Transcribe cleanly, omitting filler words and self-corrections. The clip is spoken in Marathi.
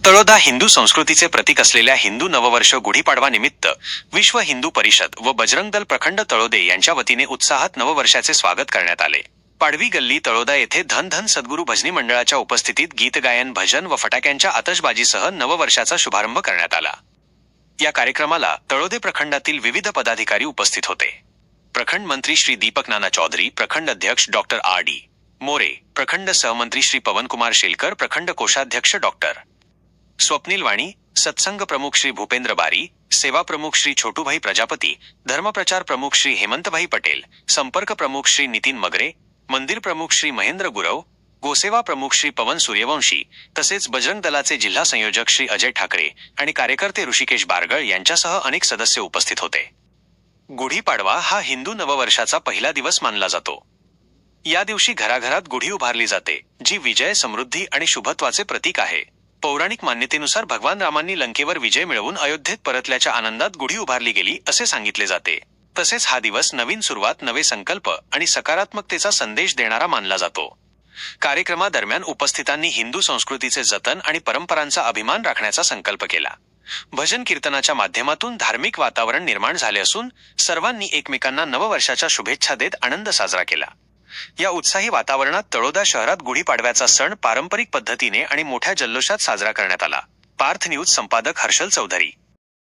तळोदा हिंदू संस्कृतीचे प्रतीक असलेल्या हिंदू नववर्ष गुढीपाडवा निमित्त विश्व हिंदू परिषद व बजरंग दल प्रखंड तळोदे यांच्या वतीने उत्साहात नववर्षाचे स्वागत करण्यात आले। पाडवी गल्ली तळोदा येथे धन धन सद्गुरू भजनी मंडळाच्या उपस्थितीत गीतगायन, भजन व फटाक्यांच्या आतषबाजीसह नववर्षाचा शुभारंभ करण्यात आला। या कार्यक्रमाला तळोदे प्रखंडातील विविध पदाधिकारी उपस्थित होते। प्रखंड मंत्री श्री दीपक नाना चौधरी, प्रखंड अध्यक्ष डॉक्टर आर.डी. मोरे, प्रखंड सहमंत्री श्री पवनकुमार शेलकर, प्रखंड कोषाध्यक्ष डॉक्टर स्वप्नील वाणी, सत्संग प्रमुख श्री भूपेंद्र बारी, सेवा प्रमुख श्री छोटूभाई प्रजापती, धर्मप्रचार प्रमुख श्री हेमंतभाई पटेल, संपर्क प्रमुख श्री नितीन मगरे, मंदिर प्रमुख श्री महेंद्र गुरव, गोसेवा प्रमुख श्री पवन सूर्यवंशी तसेच बजरंग दलाचे जिल्हा संयोजक श्री अजय ठाकरे आणि कार्यकर्ते ऋषिकेश बारगळ यांच्यासह अनेक सदस्य उपस्थित होते। गुढीपाडवा हा हिंदू नववर्षाचा पहिला दिवस मानला जातो। या दिवशी घराघरात गुढी उभारली जाते, जी विजय, समृद्धी आणि शुभत्वाचे प्रतीक आहे। पौराणिक मान्यतेनुसार भगवान रामांनी लंकेवर विजय मिळवून अयोध्येत परतल्याच्या आनंदात गुढी उभारली गेली असे सांगितले जाते। तसेच हा दिवस नवीन सुरुवात, नवे संकल्प आणि सकारात्मकतेचा संदेश देणारा मानला जातो। कार्यक्रमादरम्यान उपस्थितांनी हिंदू संस्कृतीचे जतन आणि परंपरांचा अभिमान राखण्याचा संकल्प केला। भजन कीर्तनाच्या माध्यमातून धार्मिक वातावरण निर्माण झाले असून सर्वांनी एकमेकांना नववर्षाच्या शुभेच्छा देत आनंद साजरा केला। या उत्साही वातावरणात तळोदा शहरात गुढीपाडव्याचा सण पारंपरिक पद्धतीने आणि मोठ्या जल्लोषात साजरा करण्यात आला। पार्थ न्यूज संपादक हर्षल चौधरी।